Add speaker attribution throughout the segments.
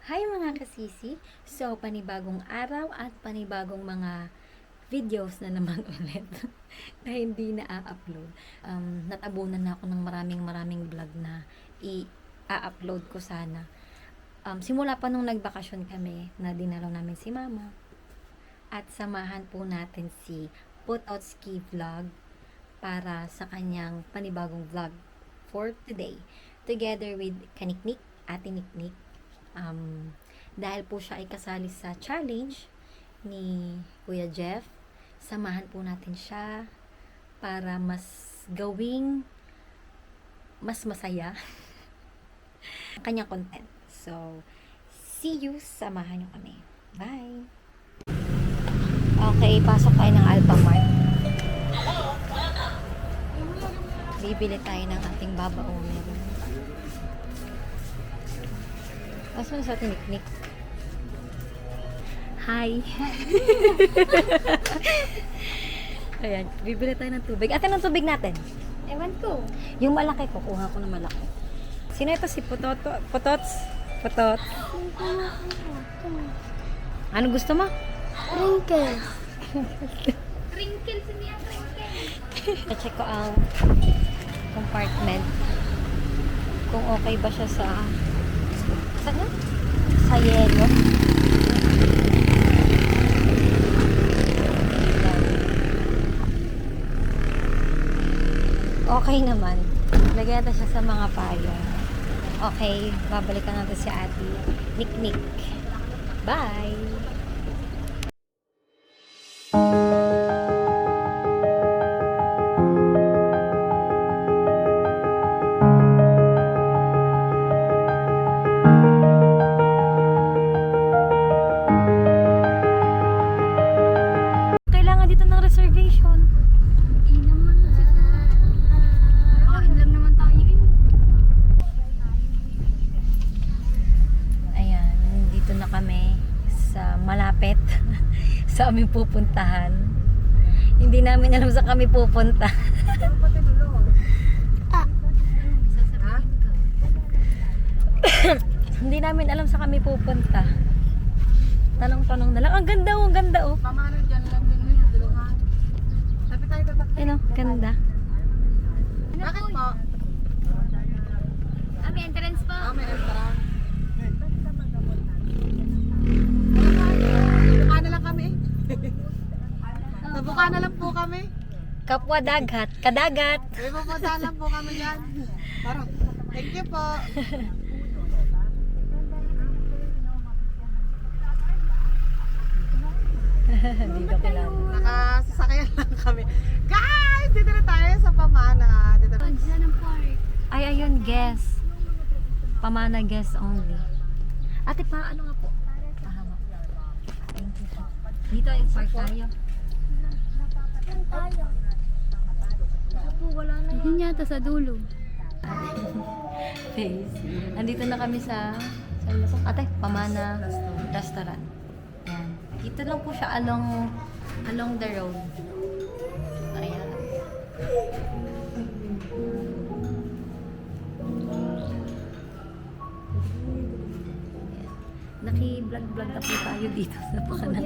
Speaker 1: Hi mga kasisi! So, panibagong araw at panibagong mga videos na naman ulit na hindi na-upload. Natabunan na ako ng maraming vlog na i-upload ko sana. Simula pa nung nagbakasyon kami na dinalaw namin si mama at samahan po natin si Putotski Vlog para sa kanyang panibagong vlog for today. Together with Kaniknik, Ate Niknik. Dahil po siya ay kasali sa challenge ni Kuya Jeff, samahan po natin siya para mas gawing mas masaya ang kanyang content. So, see you, samahan niyo kami. Bye! Okay, pasok tayo ng Alphamart. Bibili tayo ng ating babaunin. Asan sa ating Niknik? Hi! Ayan, bibili tayo ng tubig. Ate, ng tubig natin?
Speaker 2: Ewan ko.
Speaker 1: Yung malaki, kukuha ko ng malaki. Sino ito? Si Putoto? Putots? Putot? Ano gusto mo?
Speaker 2: Wrinkles. Wrinkles niya, wrinkles.
Speaker 1: Check ko ang compartment. Kung okay ba siya sa... Saan na? Sa yelo. Okay naman. Lagyan natin siya sa mga payo. Okay, babalikan natin si Ate Niknik. Bye! Kailangan dito ng reservation.
Speaker 2: Hindi naman. Kain lang naman tayo eh.
Speaker 1: Ayan, dito na kami sa malapit sa aming pupuntahan. Hindi namin alam sa kami pupunta. Hindi namin alam sa kami pupunta. Tanong-tanong na lang. Ang ganda oh, ang ganda oh.
Speaker 3: Pamano dyan lang din yun, duluhan. Tapi tayo tatak.
Speaker 1: Ano, ganda.
Speaker 3: Bakit po?
Speaker 2: May entrance pa.
Speaker 3: May restaurant. Nabuka na lang kami eh. Nabuka na lang po kami.
Speaker 1: Kapwa dagat, kadagat.
Speaker 3: May pupuntahan lang po kami dyan. Parang, thank you po.
Speaker 1: Dito ko lang.
Speaker 3: Nakasasakyan lang kami. Guys, dito na tayo sa Pamana. Dito na.
Speaker 2: Dyan ang park.
Speaker 1: Ay, ayun, guess. Pamana guess only. Ate, pa, ano nga po? Pahama. Thank you po. Dito yung park tayo.
Speaker 2: Yun yata sa dulo.
Speaker 1: Face. Andito na kami sa saan na po? Ate, Pamana Restaurant. Ayan. Dito lang po siya along the road. Ayan. Naki-vlog na po tayo dito sa Pamana.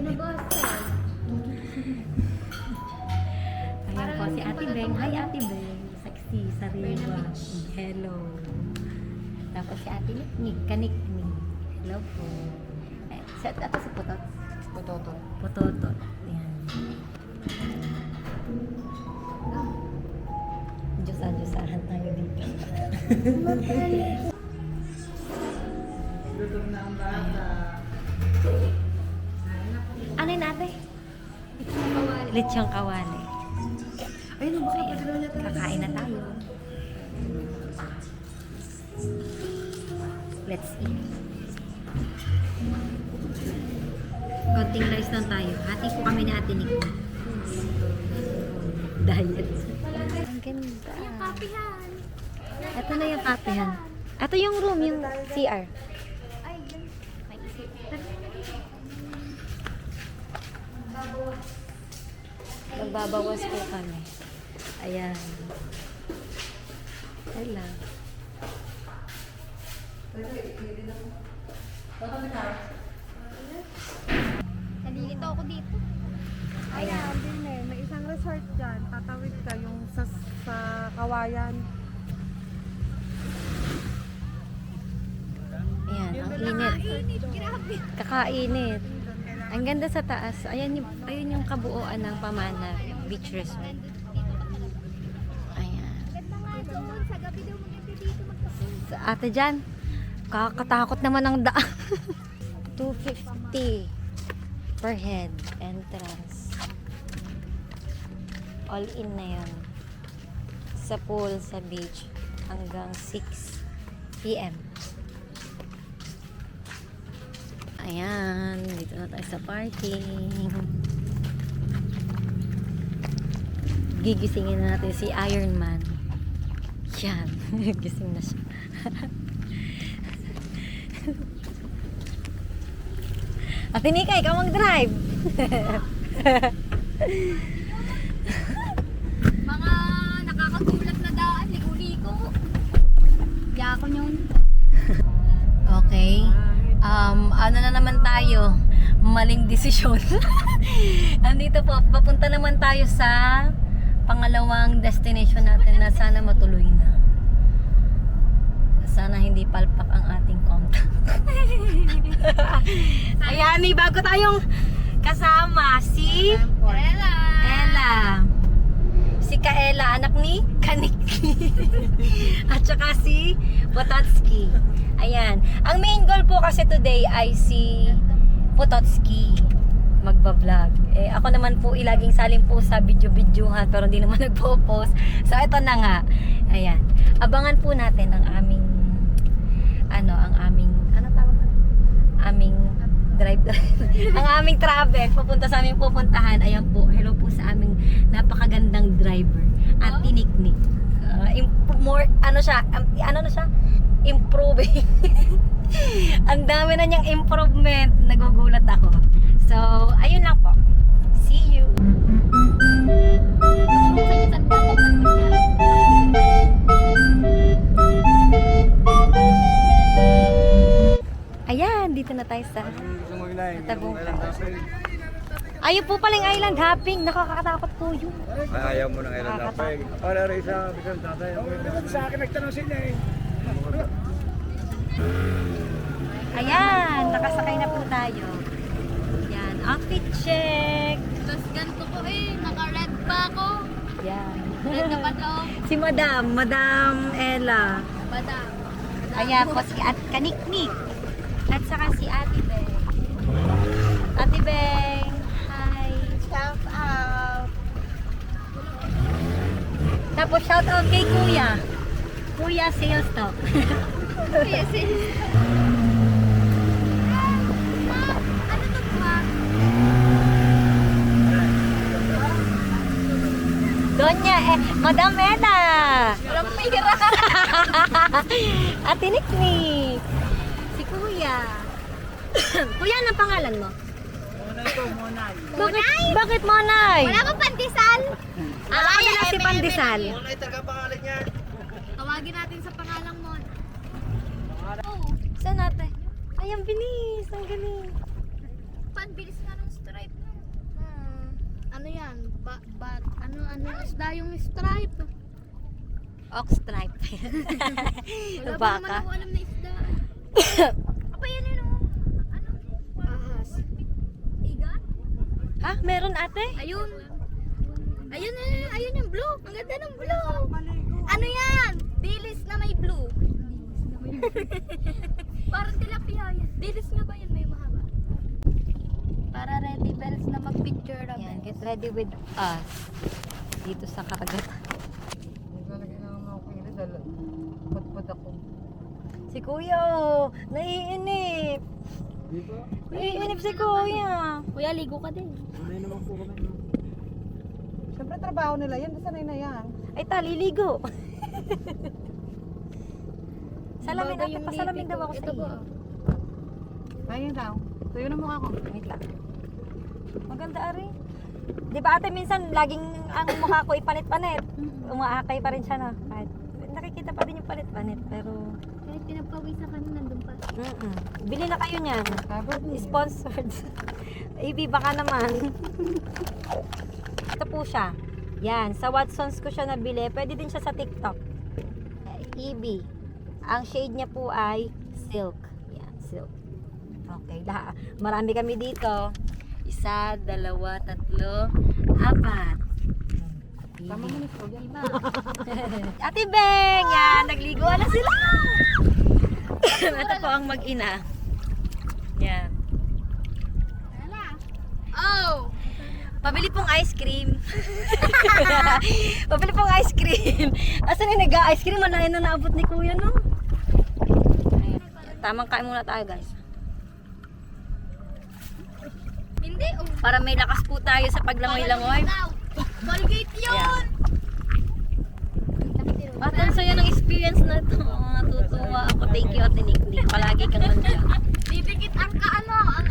Speaker 1: Ayan po si Ate Beng. Hi Ate Beng. Saksi, Sariwa. Hello. Tapos si Ate Niknik. Kaniknik. Hello po. Ito si Putot.
Speaker 3: Pototo.
Speaker 1: Putotot. Ayan. Diyos-Diyosahan tayo dito.
Speaker 3: Lutom na ang bata.
Speaker 1: Ano yun ate? Lechong kawali.
Speaker 3: Ayun, baka pagdalaw niya talaga.
Speaker 1: Kakain na tayo. Let's eat. Konting rice lang tayo. Hati po kami na Ate Nick. Diet. Ang ganda.
Speaker 2: Kapihan.
Speaker 1: Ito na yung kapihan. Ito yung room, yung CR.
Speaker 2: Ay, dyan. May isip.
Speaker 1: Magbabawas po kami. Ayan. Hello.
Speaker 3: bayan.
Speaker 1: Ayan, ang init.
Speaker 2: Grabe.
Speaker 1: Kakainit. Ang ganda sa taas. Ayun yung kabuuan ng Pamana Beach Resort. Ayan.
Speaker 2: Ganda nga doon. Sa gabi daw maganda dito magtapos.
Speaker 1: Sa ate dyan, kakatakot naman ang daan. 250 per head entrance. All in na yun. Sa pool, sa beach, hanggang 6 p.m. Ayan, dito na tayo sa parking. Gigisingin na natin si Iron Man. Yan, gising na siya. Ate Nika, ikaw mag-drive.
Speaker 2: Mga nakakagulat na daan. Ligo-ligo. Di ako yun.
Speaker 1: Okay. Ano na naman tayo? Maling desisyon. Andito po, papunta naman tayo sa pangalawang destination natin na sana matuloy na. Sana hindi palpak ang ating contact. Ayan, may bago tayong kasama. Si
Speaker 2: Ella.
Speaker 1: Ella. Si Kaela, anak ni Kanikni. At saka si Pototski. Ayan. Ang main goal po kasi today ay si Pototski magbablog. Ako naman po ilaging saling po sa video-videohan pero hindi naman nagpo-post. So ito na nga. Ayan. Abangan po natin ang aming aming drive ang aming travel papunta sa aming pupuntahan. Ayan po. Hello po sa aming napakagandang driver at tiniknik. Improving. Ang dami na niyang improvement. Nagugulat ako. So, ayun lang po. See you. Ayan, dito na tayo sa Tabong. Ayun po paling island hopping. Nakakatakot po yun.
Speaker 4: Ayaw mo ng island hopping. Wala rin isa, bisan tatay. Sa akin nagtanong sila eh.
Speaker 1: Ayan, nakasakay na po tayo. Yan, outfit check.
Speaker 2: Tapos ganito ko naka-red pa ako.
Speaker 1: Yan.
Speaker 2: Red na pa daw.
Speaker 1: Si Madam Ella.
Speaker 2: Badang.
Speaker 1: Ayan po si Kaniknik. At saka si Ate Beng. Ate Beng, hi.
Speaker 3: Shout out.
Speaker 1: Tapos shout out kay Kuya. Kuya Sales Talk.
Speaker 2: Yes, ano to ba?
Speaker 1: Donya, Madam Ella.
Speaker 2: Walang pira.
Speaker 1: Ate Niknik. Si Kuya. Kuya, anong pangalan mo?
Speaker 3: Monay.
Speaker 1: Bakit Monay?
Speaker 2: Wala bang pandesal?
Speaker 1: Wala ka nila si Pandesal.
Speaker 4: Monay talaga pangalan niya.
Speaker 2: Tawagin natin sa pangalang mo. Oh,
Speaker 1: Saan natin? Ay, ang bilis. Ang galing.
Speaker 2: panbilis nga ng stripe no. Ano yan? Ano isda yung stripe?
Speaker 1: Ox stripe.
Speaker 2: Wala ba naman
Speaker 1: Baka.
Speaker 2: ako alam na isda. Apa yan yun oh? Ano? Ahas. Iga?
Speaker 1: Ha? Meron ate?
Speaker 2: Ayun. Ayun yung blue. Ang ganda ng blue. Ano yan? Dilis na may blue. Parang tilapia yan. Dilis nga ba yan may mahaba? Para ready bells na mag-picture na.
Speaker 1: Yan, get ready with us. Dito sa karagatan. Putput ako. Si Kuya, oh, naiinip.
Speaker 4: Dito?
Speaker 1: Naiinip si Kuya.
Speaker 2: Kuya, ligo ka din.
Speaker 4: Monay naman po kami.
Speaker 3: Siyempre trabaho nila yan. Sanay na yan.
Speaker 1: Ay, taliligo. Salamin
Speaker 2: Baga
Speaker 1: ate,
Speaker 2: yung
Speaker 1: pasalamin
Speaker 2: lipi
Speaker 1: daw
Speaker 2: ko.
Speaker 1: ako sa
Speaker 2: Ito
Speaker 1: iyo.
Speaker 2: ba?
Speaker 3: Ayun daw. Tuyo na mukha ko.
Speaker 1: Wait lang. Maganda ari. Di ba ate minsan laging ang mukha ko ipanit-panit. Umaakay pa rin siya na. Kahit nakikita pa rin yung panit-panit. Pero,
Speaker 2: Kahit pinagpawisan ka na nandun pa.
Speaker 1: bili na kayo niyan.
Speaker 3: Cover mo.
Speaker 1: Sponsored. AB baka naman. Ito po siya. Yan, sa Watsons ko siya nabili. Pwede din siya sa TikTok. EB. Ang shade niya po ay silk. Yan, silk. Okay, marami kami dito. 1, 2, 3, 4.
Speaker 3: Tama mo na ito.
Speaker 1: Ate Beng! Yan, nagligo na sila! Ito po ang mag-ina. Yan.
Speaker 2: Oh!
Speaker 1: Pabili pong ice cream. Pabili pong ice cream. Asan yung nag-ice cream? Manahin na naabot ni Kuya, no? Ayan. Tamang kain muna tayo, guys.
Speaker 2: Hindi, oh.
Speaker 1: Para may lakas po tayo sa paglangoy-langoy.
Speaker 2: Colgate yun!
Speaker 1: At ang saya ng experience na ito. Natutuwa ako. Thank you, Ate Nick. Palagi kang nandiyan.
Speaker 2: Didikit ang kaano, ang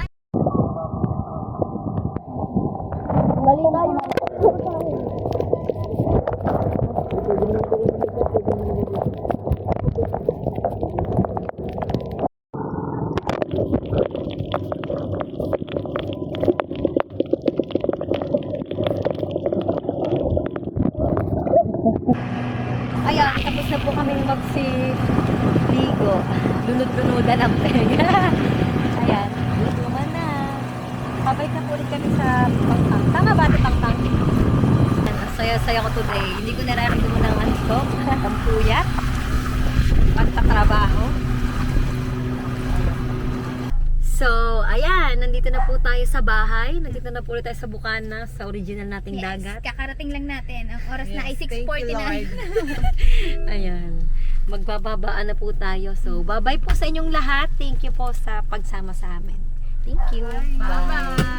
Speaker 1: Bali tayo. Ayan, tapos na po kami magsiligo. Lunod-lunodan ang tenga. Ayan, dito naman na. Pabalik na po ulit kami sa Pangpang. Tama ba ito Pangpang? Ang saya-saya ko today. Hindi ko nararamdaman ng antok, ang puyat, pagtatrabaho. So, ayan, nandito na po tayo sa bahay. Nandito na po ulit tayo sa Bukana, sa original nating dagat.
Speaker 2: kakarating lang natin. Ang oras na ay
Speaker 3: Yes, thank you,
Speaker 2: 6:49.
Speaker 1: Ayan. Magbababaan na po tayo. So, bye-bye po sa inyong lahat. Thank you po sa pagsama sa amin. Thank you.
Speaker 2: Bye-bye!